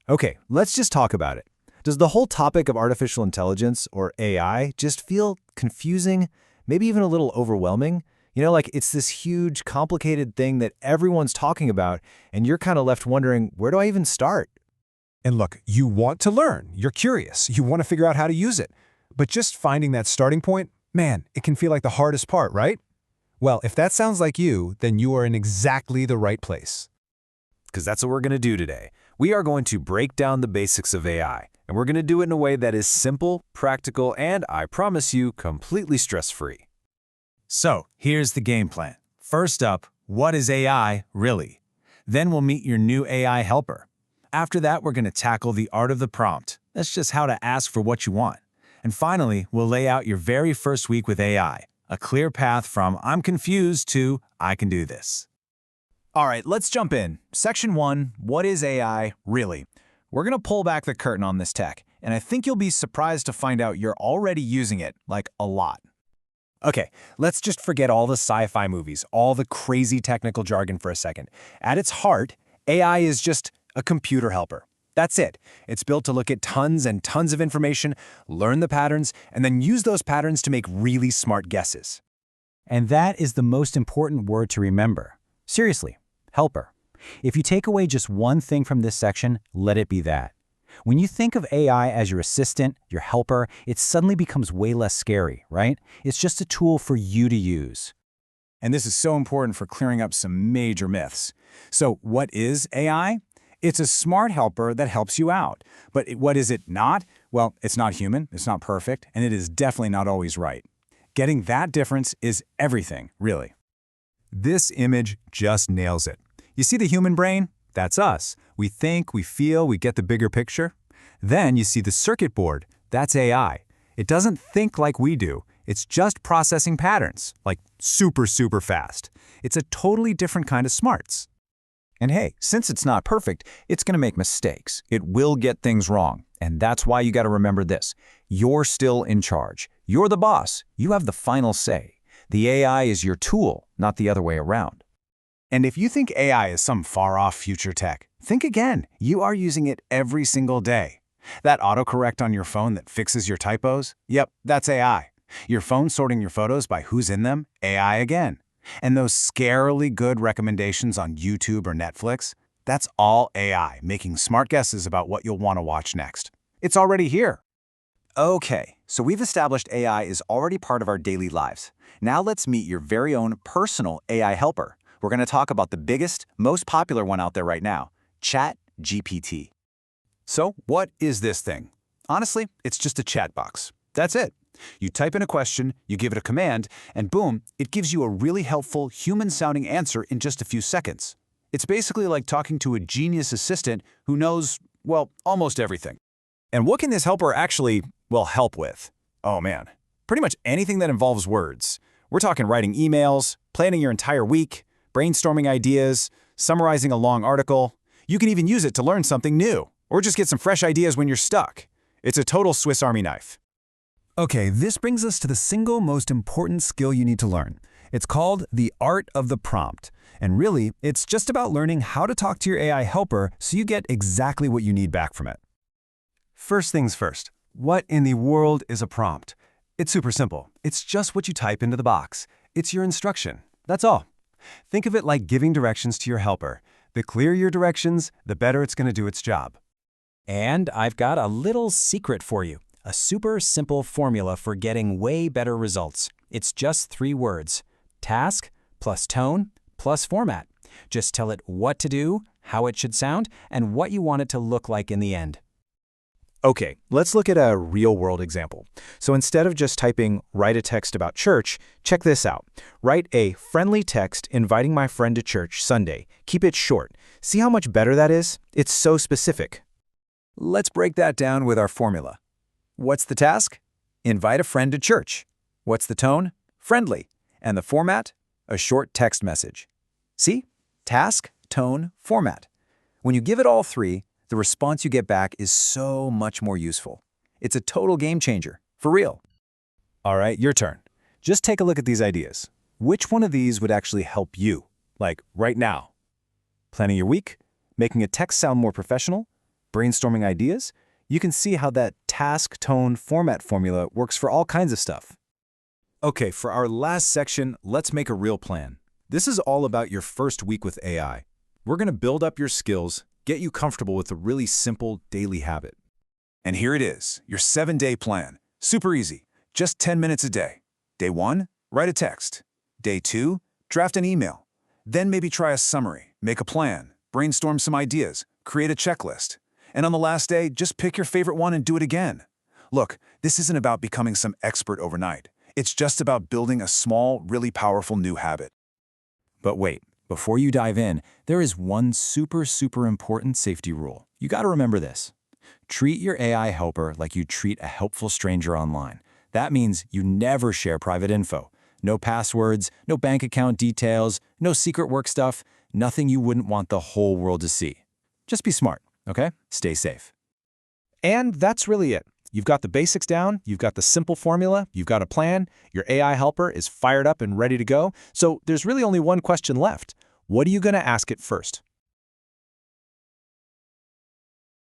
Okay, let's just talk about it. Does the whole topic of artificial intelligence, or AI, just feel confusing, maybe even a little overwhelming? Like it's this huge, complicated thing that everyone's talking about, and you're kind of left wondering, where do I even start? And look, you want to learn, you're curious, you want to figure out how to use it. But just finding that starting point, man, it can feel like the hardest part, right? Well, if that sounds like you, then you are in exactly the right place. Because that's what we're going to do today. We are going to break down the basics of AI, and we're going to do it in a way that is simple, practical, and, I promise you, completely stress-free. So, here's the game plan. First up, what is AI really? Then we'll meet your new AI helper. After that, we're going to tackle the art of the prompt. That's just how to ask for what you want. And finally, we'll lay out your very first week with AI, a clear path from I'm confused to I can do this. All right, let's jump in. Section 1, what is AI really? We're going to pull back the curtain on this tech, and I think you'll be surprised to find out you're already using it, like a lot. Okay, let's just forget all the sci-fi movies, all the crazy technical jargon for a second. At its heart, AI is just a computer helper. That's it. It's built to look at tons and tons of information, learn the patterns, and then use those patterns to make really smart guesses. And that is the most important word to remember. Seriously, helper. If you take away just one thing from this section, let it be that. When you think of AI as your assistant, your helper, it suddenly becomes way less scary, right? It's just a tool for you to use. And this is so important for clearing up some major myths. So what is AI? It's a smart helper that helps you out. But what is it not? Well, it's not human, it's not perfect, and it is definitely not always right. Getting that difference is everything, really. This image just nails it. You see the human brain? That's us. We think, we feel, we get the bigger picture. Then you see the circuit board. That's AI. It doesn't think like we do. It's just processing patterns, like super, super fast. It's a totally different kind of smarts. And hey, since it's not perfect, it's going to make mistakes. It will get things wrong. And that's why you got to remember this. You're still in charge. You're the boss. You have the final say. The AI is your tool, not the other way around. And if you think AI is some far-off future tech, think again. You are using it every single day. That autocorrect on your phone that fixes your typos? Yep, that's AI. Your phone sorting your photos by who's in them? AI again. And those scarily good recommendations on YouTube or Netflix? That's all AI, making smart guesses about what you'll want to watch next. It's already here. Okay, so we've established AI is already part of our daily lives. Now let's meet your very own personal AI helper. We're going to talk about the biggest, most popular one out there right now, ChatGPT. So what is this thing? Honestly, it's just a chat box. That's it. You type in a question, you give it a command, and boom, it gives you a really helpful, human-sounding answer in just a few seconds. It's basically like talking to a genius assistant who knows, well, almost everything. And what can this helper actually, help with? Oh man, pretty much anything that involves words. We're talking writing emails, planning your entire week, brainstorming ideas, summarizing a long article. You can even use it to learn something new, or just get some fresh ideas when you're stuck. It's a total Swiss Army knife. Okay, this brings us to the single most important skill you need to learn. It's called the art of the prompt. And really, it's just about learning how to talk to your AI helper so you get exactly what you need back from it. First things first, what in the world is a prompt? It's super simple. It's just what you type into the box. It's your instruction. That's all. Think of it like giving directions to your helper. The clearer your directions, the better it's going to do its job. And I've got a little secret for you. A super simple formula for getting way better results. It's just 3 words. Task plus tone plus format. Just tell it what to do, how it should sound, and what you want it to look like in the end. Okay, let's look at a real-world example. So instead of just typing, write a text about church, check this out. Write a friendly text inviting my friend to church Sunday. Keep it short. See how much better that is? It's so specific. Let's break that down with our formula. What's the task? Invite a friend to church. What's the tone? Friendly. And the format? A short text message. See? Task, tone, format. When you give it all 3, the response you get back is so much more useful. It's a total game changer, for real. All right, your turn. Just take a look at these ideas. Which one of these would actually help you? Like right now? Planning your week? Making a text sound more professional? brainstorming ideas, you can see how that task, tone, format formula works for all kinds of stuff. Okay, for our last section, let's make a real plan. This is all about your first week with AI. We're going to build up your skills, get you comfortable with a really simple daily habit. And here it is, your 7-day plan. Super easy, just 10 minutes a day. Day 1, write a text. Day 2, draft an email. Then maybe try a summary, make a plan, brainstorm some ideas, create a checklist. And on the last day, just pick your favorite one and do it again. Look, this isn't about becoming some expert overnight. It's just about building a small, really powerful new habit. But wait, before you dive in, there is one super important safety rule. You got to remember this. Treat your AI helper like you treat a helpful stranger online. That means you never share private info. No passwords, no bank account details, no secret work stuff, nothing you wouldn't want the whole world to see. Just be smart, okay? Stay safe. And that's really it. You've got the basics down, you've got the simple formula, you've got a plan, your AI helper is fired up and ready to go. So there's really only one question left. What are you going to ask it first?